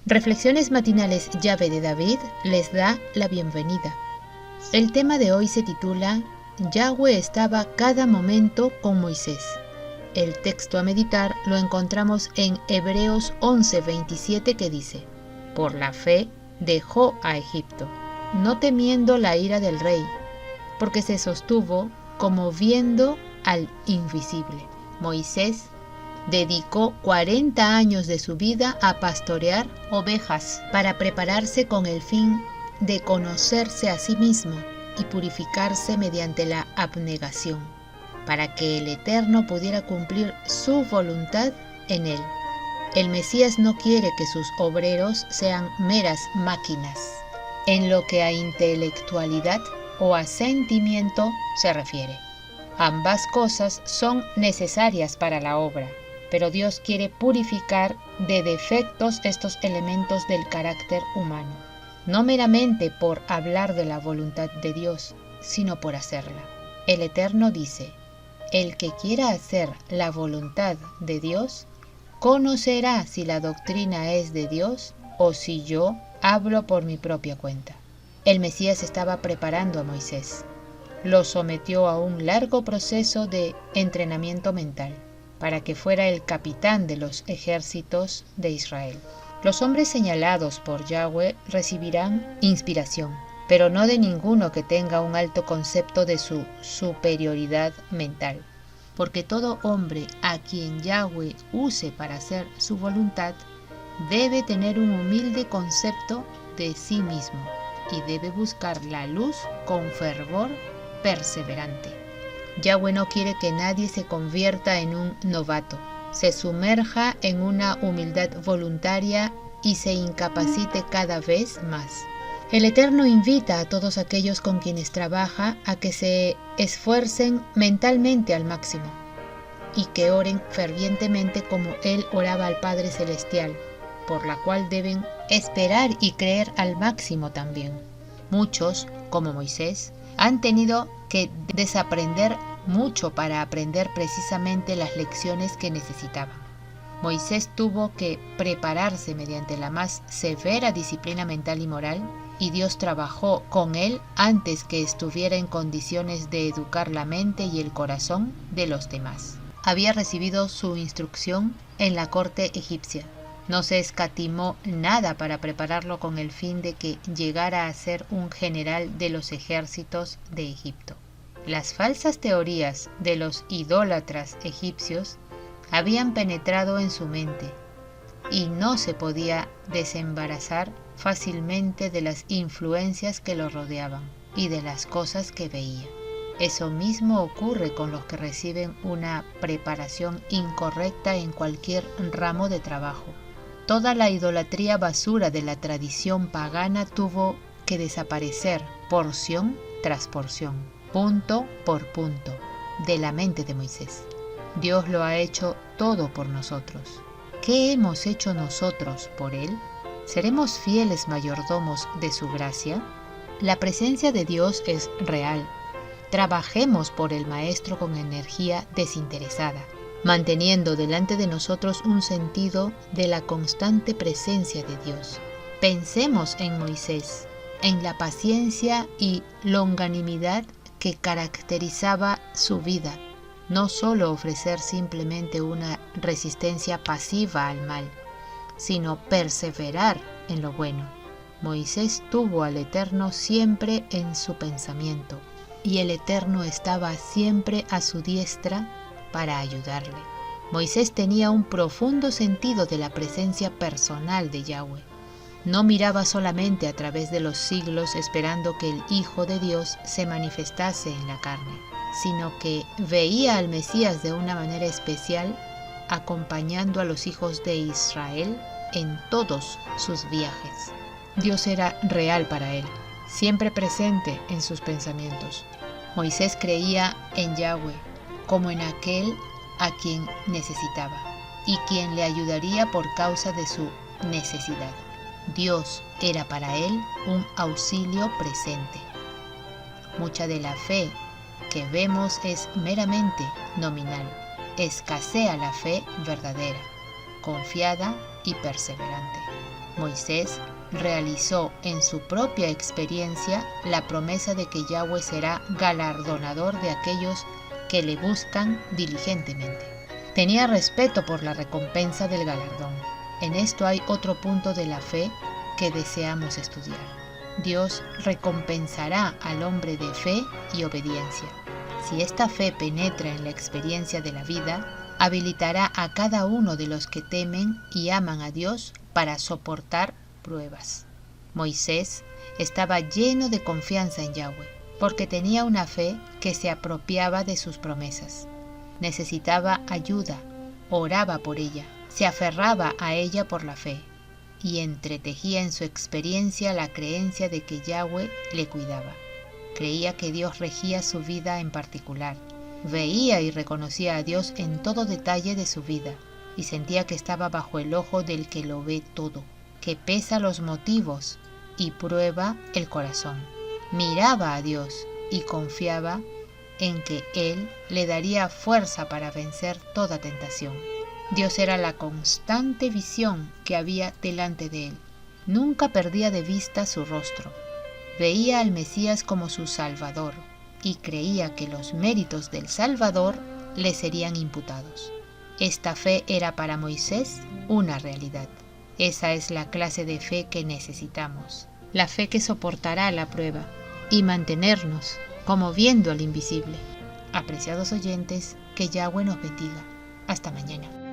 Reflexiones matinales Llave de David les da la bienvenida. El tema de hoy se titula Yahweh estaba cada momento con Moisés. El texto a meditar lo encontramos en Hebreos 11:27 que dice: Por la fe dejó a Egipto, no temiendo la ira del rey, porque se sostuvo como viendo al invisible. Moisés dedicó 40 años de su vida a pastorear ovejas para prepararse con el fin de conocerse a sí mismo y purificarse mediante la abnegación, para que el Eterno pudiera cumplir su voluntad en él. El Mesías no quiere que sus obreros sean meras máquinas, en lo que a intelectualidad o a sentimiento se refiere. Ambas cosas son necesarias para la obra, pero Dios quiere purificar de defectos estos elementos del carácter humano, no meramente por hablar de la voluntad de Dios, sino por hacerla. El Eterno dice: el que quiera hacer la voluntad de Dios, conocerá si la doctrina es de Dios o si yo hablo por mi propia cuenta. El Mesías estaba preparando a Moisés. Lo sometió a un largo proceso de entrenamiento mental, para que fuera el capitán de los ejércitos de Israel. Los hombres señalados por Yahweh recibirán inspiración, pero no de ninguno que tenga un alto concepto de su superioridad mental, porque todo hombre a quien Yahweh use para hacer su voluntad debe tener un humilde concepto de sí mismo y debe buscar la luz con fervor perseverante. Yahweh no quiere que nadie se convierta en un novato, se sumerja en una humildad voluntaria y se incapacite cada vez más. El Eterno invita a todos aquellos con quienes trabaja a que se esfuercen mentalmente al máximo y que oren fervientemente como Él oraba al Padre Celestial, por la cual deben esperar y creer al máximo también. Muchos, como Moisés, han tenido que desaprender mucho para aprender precisamente las lecciones que necesitaban. Moisés tuvo que prepararse mediante la más severa disciplina mental y moral, y Dios trabajó con él antes que estuviera en condiciones de educar la mente y el corazón de los demás. Había recibido su instrucción en la corte egipcia. No se escatimó nada para prepararlo con el fin de que llegara a ser un general de los ejércitos de Egipto. Las falsas teorías de los idólatras egipcios habían penetrado en su mente y no se podía desembarazar fácilmente de las influencias que lo rodeaban y de las cosas que veía. Eso mismo ocurre con los que reciben una preparación incorrecta en cualquier ramo de trabajo. Toda la idolatría basura de la tradición pagana tuvo que desaparecer porción tras porción, punto por punto, de la mente de Moisés. Dios lo ha hecho todo por nosotros. ¿Qué hemos hecho nosotros por Él? ¿Seremos fieles mayordomos de su gracia? La presencia de Dios es real. Trabajemos por el Maestro con energía desinteresada, manteniendo delante de nosotros un sentido de la constante presencia de Dios. Pensemos en Moisés, en la paciencia y longanimidad que caracterizaba su vida, no solo ofrecer simplemente una resistencia pasiva al mal, sino perseverar en lo bueno. Moisés tuvo al Eterno siempre en su pensamiento, y el Eterno estaba siempre a su diestra para ayudarle. Moisés tenía un profundo sentido de la presencia personal de Yahweh. No miraba solamente a través de los siglos esperando que el Hijo de Dios se manifestase en la carne, sino que veía al Mesías de una manera especial, acompañando a los hijos de Israel en todos sus viajes. Dios era real para él, siempre presente en sus pensamientos. Moisés creía en Yahweh como en aquel a quien necesitaba y quien le ayudaría por causa de su necesidad. Dios era para él un auxilio presente. Mucha de la fe que vemos es meramente nominal. Escasea la fe verdadera, confiada y perseverante. Moisés realizó en su propia experiencia la promesa de que Yahweh será galardonador de aquellos que le buscan diligentemente. Tenía respeto por la recompensa del galardón. En esto hay otro punto de la fe que deseamos estudiar. Dios recompensará al hombre de fe y obediencia. Si esta fe penetra en la experiencia de la vida, habilitará a cada uno de los que temen y aman a Dios para soportar pruebas. Moisés estaba lleno de confianza en Yahweh, porque tenía una fe que se apropiaba de sus promesas. Necesitaba ayuda, oraba por ella, se aferraba a ella por la fe, y entretejía en su experiencia la creencia de que Yahweh le cuidaba. Creía que Dios regía su vida en particular. Veía y reconocía a Dios en todo detalle de su vida, y sentía que estaba bajo el ojo del que lo ve todo, que pesa los motivos y prueba el corazón. Miraba a Dios y confiaba en que Él le daría fuerza para vencer toda tentación. Dios era la constante visión que había delante de él. Nunca perdía de vista su rostro. Veía al Mesías como su Salvador y creía que los méritos del Salvador le serían imputados. Esta fe era para Moisés una realidad. Esa es la clase de fe que necesitamos. La fe que soportará la prueba y mantenernos como viendo al invisible. Apreciados oyentes, que Yahweh nos bendiga. Hasta mañana.